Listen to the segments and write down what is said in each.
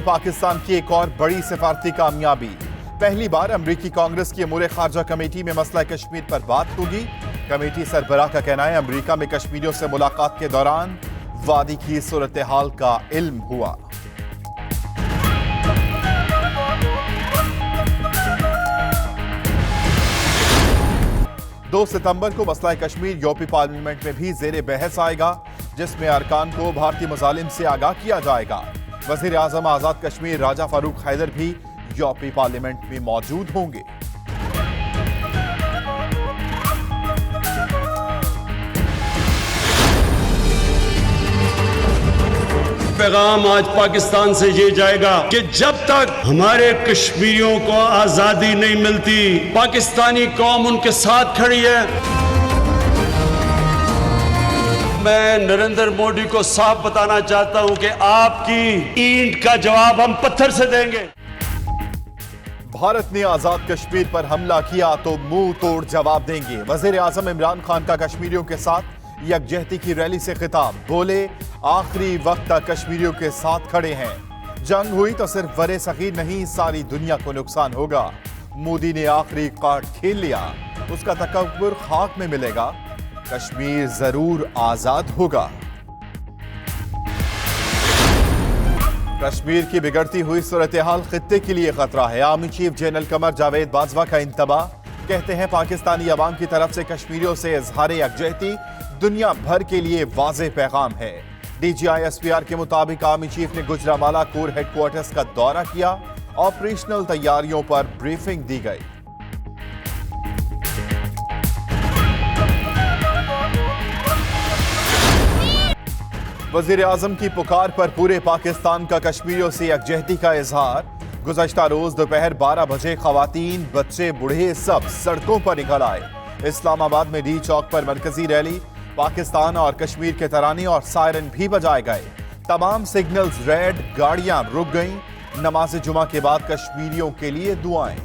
ये पाकिस्तान की एक और बड़ी सिफारती कामयाबी। पहली बार अमरीकी कांग्रेस की अमूर खारजा कमेटी में मसला कश्मीर पर बात होगी। कमेटी सरबराह का कहना है अमरीका में कश्मीरियों से मुलाकात के दौरान वादी की सूरत हाल का इल्म हुआ। दो सितंबर को मसला कश्मीर यूरोपीय पार्लियामेंट में भी जेर बहस आएगा, जिसमें अरकान को भारतीय मजालिम से आगाह किया जाएगा। वजीर आजम आजाद कश्मीर राजा फारूक हैदर भी यूरोपीय पार्लियामेंट में मौजूद होंगे। पैगाम आज पाकिस्तान से ये जाएगा कि जब तक हमारे कश्मीरियों को आजादी नहीं मिलती, पाकिस्तानी कौम उनके साथ खड़ी है। मैं नरेंद्र मोदी को साफ बताना चाहता हूं कि आपकी ईंट का जवाब हम पत्थर से देंगे। भारत ने आजाद कश्मीर पर हमला किया तो मुंह तोड़ जवाब देंगे। वजीर आजम इमरान खान का कश्मीरियों के साथ यकजहती की रैली से खिताब, बोले आखिरी वक्त तक कश्मीरियों के साथ खड़े हैं। जंग हुई तो सिर्फ बड़े सगीर नहीं, सारी दुनिया को नुकसान होगा। मोदी ने आखिरी कार्ड खेल लिया, उसका तकब्बुर खाक में मिलेगा। कश्मीर जरूर आजाद होगा। कश्मीर की बिगड़ती हुई सूरत हाल खित्ते के लिए खतरा है। Army chief general Qamar Javed Bajwa का इंतबाह, कहते हैं पाकिस्तानी अवाम की तरफ से कश्मीरियों से इजहार यकजहती दुनिया भर के लिए वाज़ेह पैगाम है। DGI SPR के मुताबिक आर्मी चीफ ने गुजरांवाला कोर हेडक्वार्टर्स का दौरा किया, ऑपरेशनल तैयारियों पर ब्रीफिंग दी गई। वजीर आजम की पुकार पर पूरे पाकिस्तान का कश्मीरियों से यकजहती का इजहार। गुज़श्ता रोज दोपहर 12 बजे खवातीन, बच्चे, बूढ़े सब सड़कों पर निकल आए। इस्लामाबाद में डी चौक पर मरकजी रैली, पाकिस्तान और कश्मीर के तराने और सायरन भी बजाए गए। तमाम सिग्नल्स रेड, गाड़ियां रुक गईं। नमाज जुमा के बाद कश्मीरियों के लिए दुआएं।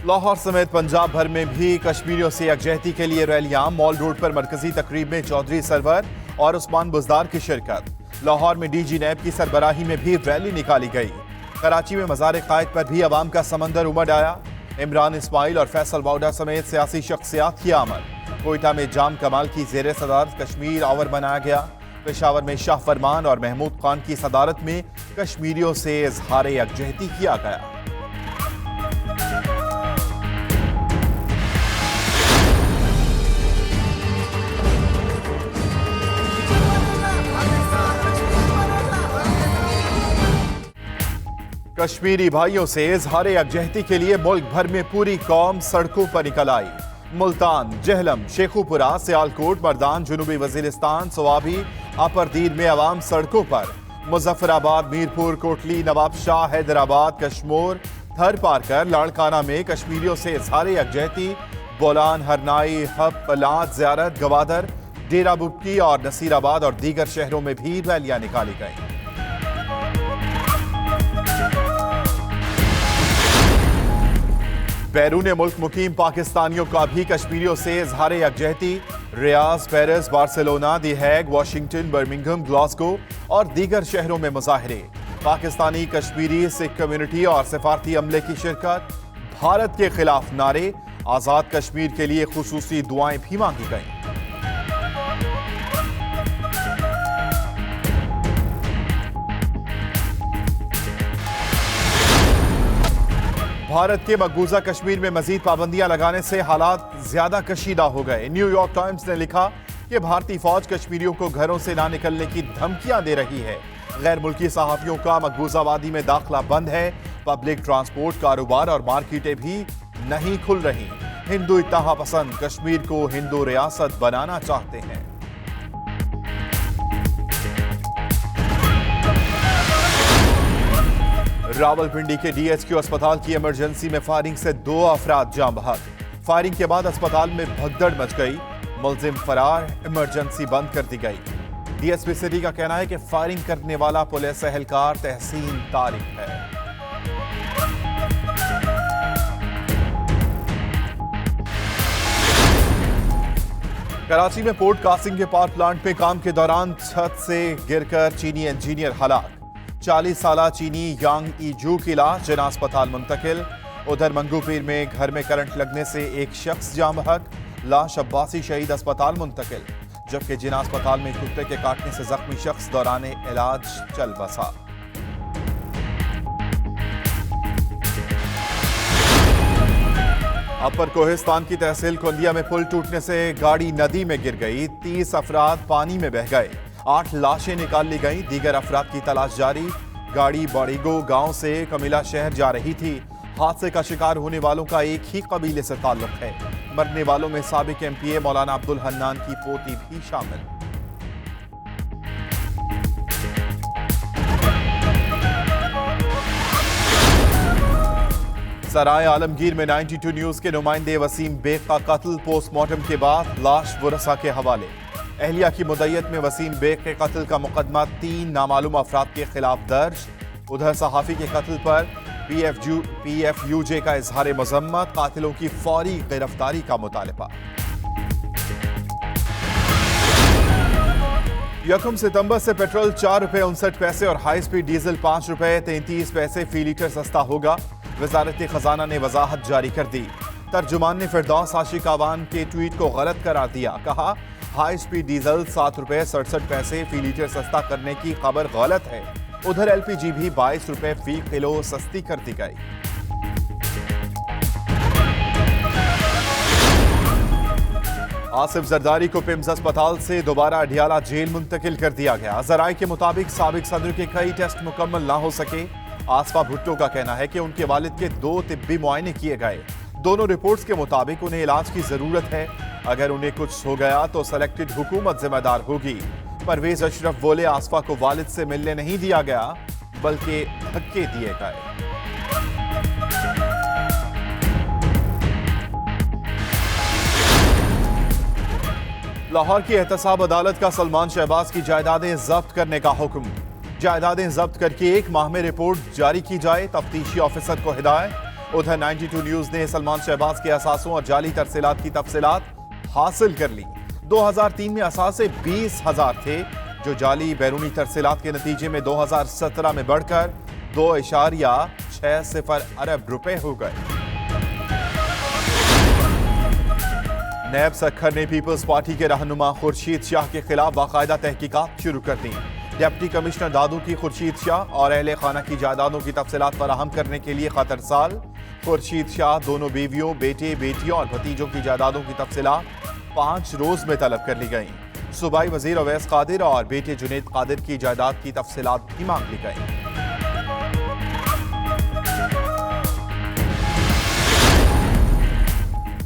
लाहौर समेत पंजाब भर में भी कश्मीरियों से यकजहती के लिए रैलियां। मॉल रोड पर मरकजी तकरीब में चौधरी सरवर और उस्मान बुजदार की शिरकत। लाहौर में DG नैब की सरबराही में भी रैली निकाली गई। कराची में मज़ार कायद पर भी अवाम का समंदर उमड़ आया। इमरान इस्माइल और फैसल वाउडा समेत सियासी शख्सियात की आमद। कोयटा में जाम कमाल की ज़ेर सदारत कश्मीर आवर बनाया गया। पेशावर में शाह फरमान और महमूद खान की सदारत में कश्मीरियों से इजहार यकजहती किया गया। कश्मीरी भाइयों से इजहार यकजहती के लिए मुल्क भर में पूरी कौम सड़कों पर निकल आई। मुल्तान, जहलम, शेखुपुरा, सियालकोट, मर्दान, जुनूबी वजीरिस्तान, सवाबी, अपर दीन में अवाम सड़कों पर। मुजफ्फराबाद, मीरपुर, कोटली, नवाबशाह, हैदराबाद, कश्मोर, थर पारकर, लाड़काना में कश्मीरियों से इजहार यकजहती। बोलान, हरनाई, हब, पलात, ज़ियारत, गवादर, डेरा बुक्की और नसीराबाद और दीगर शहरों में भी रैलियां निकाली गईं। बैरून मुल्क मुकीम पाकिस्तानियों का भी कश्मीरियों से इजहार यकजहती। रियाज, पेरिस, बार्सिलोना, दी हैग, वाशिंगटन, बर्मिंघम, ग्लासगो और दीगर शहरों में मुजाहरे। पाकिस्तानी कश्मीरी सिख कम्युनिटी और सिफारती अमले की शिरकत। भारत के खिलाफ नारे, आजाद कश्मीर के लिए खुसूसी दुआएं भी मांगी गईं। भारत के मकबूजा कश्मीर में मजीद पाबंदियां लगाने से हालात ज्यादा कशीदा हो गए। न्यूयॉर्क टाइम्स ने लिखा कि भारतीय फौज कश्मीरियों को घरों से ना निकलने की धमकियां दे रही है। गैर मुल्की सहाफियों का मकबूजा वादी में दाखिला बंद है। पब्लिक ट्रांसपोर्ट, कारोबार और मार्केटें भी नहीं खुल रही। हिंदू इत्तेहाद पसंद कश्मीर को हिंदू रियासत बनाना चाहते हैं। रावलपिंडी के DHQ अस्पताल की इमरजेंसी में फायरिंग से 2 अफराद जान बहक। फायरिंग के बाद अस्पताल में भगदड़ मच गई। मुलजिम फरार, इमरजेंसी बंद कर दी गई। DSP सिटी का कहना है कि फायरिंग करने वाला पुलिस एहलकार तहसीन तारिक है। कराची में पोर्ट कासिम के पावर प्लांट पे काम के दौरान छत से गिरकर चीनी इंजीनियर हलाक। 40 साला चीनी यांग ईजू की लाश जिना अस्पताल मुंतकिल। उधर मंगूपीर में घर में करंट लगने से एक शख्स जाम बहक, लाश अब्बासी शहीद अस्पताल मुंतकिल। जबकि जिना अस्पताल में कुत्ते के काटने से जख्मी शख्स दौरान इलाज चल बसा। अपर कोहिस्तान की तहसील कुंदिया में पुल टूटने से गाड़ी नदी में गिर गई। 30 अफराद पानी में बह गए। 8 लाशें निकाल ली गईं। दीगर अफराद की तलाश जारी। गाड़ी बड़ीगो गांव से कमिला शहर जा रही थी। हादसे का शिकार होने वालों का एक ही कबीले से ताल्लुक है। मरने वालों में साबिक एमपीए मौलाना अब्दुल हन्नान की पोती भी शामिल। सराय आलमगीर में 92 न्यूज के नुमाइंदे वसीम बेग का कत्ल, पोस्टमार्टम के बाद लाश वरसा के हवाले। अहलिया की मुद्दत में वसीम बेग के कत्ल का मुकदमा 3 नामालूम अफराद के खिलाफ दर्ज। उधर सहाफी के कत्ल पर PFUJ का इजहार मजम्मत, कातिलों की फौरी गिरफ्तारी का मुतालबा। 1 सितंबर से पेट्रोल 4 रुपए 59 पैसे और हाई स्पीड डीजल 5 रुपए 33 पैसे फी लीटर सस्ता होगा। वजारत खजाना ने वजाहत जारी कर दी। तर्जुमान ने फिरदौस आशिक आवान के ट्वीट को गलत करार दिया। कहा, हाई स्पीड डीजल 7 रुपए 67 पैसे फी लीटर सस्ता करने की खबर गलत है। उधर LPG भी 22 रुपए फी किलो सस्ती कर दी गई। आसिफ जरदारी को पिम्स अस्पताल से दोबारा अडियाला जेल मुंतकिल कर दिया गया। जराये के मुताबिक साबिक सदर के कई टेस्ट मुकम्मल ना हो सके। आसफा भुट्टो का कहना है कि उनके वालिद के 2 तिब्बी मुआयने किए गए। दोनों रिपोर्ट्स के मुताबिक उन्हें इलाज की जरूरत है। अगर उन्हें कुछ हो गया तो सेलेक्टेड हुकूमत जिम्मेदार होगी। परवेज अशरफ बोले, आसफा को वालिद से मिलने नहीं दिया गया बल्कि धक्के दिए गए। लाहौर की एहतसाब अदालत का सलमान शहबाज की जायदादें जब्त करने का हुक्म। जायदादें जब्त करके 1 माह में रिपोर्ट जारी की जाए, तफ्तीशी ऑफिसर को हिदायत। उधर 92 न्यूज ने सलमान शहबाज के असासों और जाली तरसीलात की तफसीलात हासिल कर ली। 2003 में असासे 20,000 थे, जो जाली बैरूनी तरसीलात के नतीजे में 2017 में बढ़कर 2.60 अरब रुपए हो गए। नैब सखर ने पीपल्स पार्टी के रहनुमा खुर्शीद शाह के खिलाफ बाकायदा तहकीकात शुरू कर दी। डिप्टी कमिश्नर दादू की खुर्शीद शाह और अहले खाना की जायदादों की तफसीलात फराहम करने के लिए खतरसाल। खुर्शीद शाह दोनों बीवियों, बेटे, बेटियों और भतीजों की जायदादों की तफसीलात 5 रोज में तलब कर ली गई। सूबाई वजीर अवैस कादिर और बेटे जुनेद कादिर की जायदाद की तफसीलात भी मांग ली गई।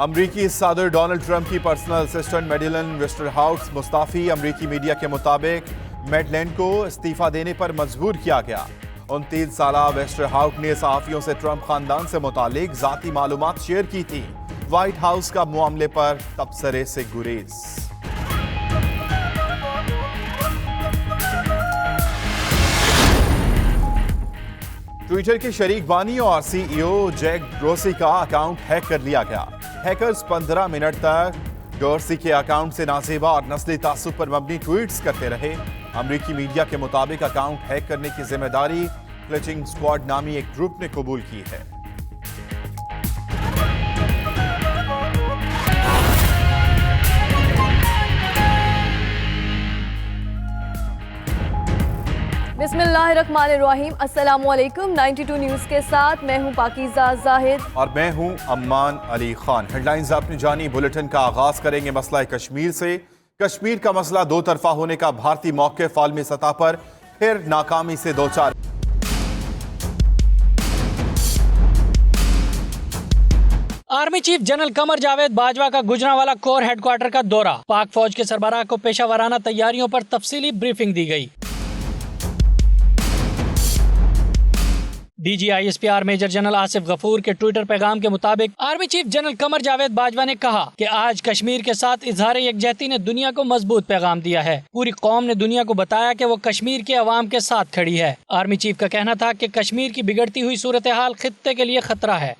अमरीकी सदर डोनाल्ड ट्रंप की पर्सनल असिस्टेंट मेडिलन वेस्टरहाउस मुस्ताफी। अमरीकी मीडिया के मुताबिक मेडलैंड को इस्तीफा देने पर मजबूर किया गया। 29 साला वेस्टरहाउस ने सहाफियों से ट्रंप खानदान से मुतालिक जाती मालूमात शेयर की थी। व्हाइट हाउस का मामले पर तबसरे से गुरेज। ट्विटर के शरीक बानी और CEO जैक डोर्सी का अकाउंट हैक कर लिया गया। हैकर्स 15 मिनट तक डोर्सी के अकाउंट से नाजेबा और नस्ली तासुब पर मबनी ट्वीट्स करते रहे। अमरीकी मीडिया के मुताबिक अकाउंट हैक करने की जिम्मेदारी क्लचिंग स्क्वाड नामी एक ग्रुप ने कबूल की है। बिस्मिल्लाहिर्रहमानिर्रहीम। अस्सलामुअलैकुम। 92 न्यूज के साथ मैं हूं पाकीज़ा जाहिद और मैं हूं अम्मान अली खान। हेडलाइंस आपने जानी। बुलेटिन का आगाज करेंगे मसला कश्मीर से। कश्मीर का मसला दो तरफा होने का भारतीय मौक़िफ़ आलमी सतह पर फिर नाकामी से दो चार। Army chief general Qamar Javed Bajwa का गुजरांवाला कोर हेडक्वार्टर का दौरा। पाक फौज के सरबराह को पेशावराना तैयारियों पर तफसीली ब्रीफिंग दी गई। DGISPR major general Asif Gafoor के ट्विटर पैगाम के मुताबिक army chief general Qamar Javed Bajwa ने कहा कि आज कश्मीर के साथ इजहार यकजहती ने दुनिया को मजबूत पैगाम दिया है। पूरी कौम ने दुनिया को बताया कि वो कश्मीर के अवाम के साथ खड़ी है। आर्मी चीफ का कहना था कि कश्मीर की बिगड़ती हुई सूरत हाल खित्ते के लिए खतरा है।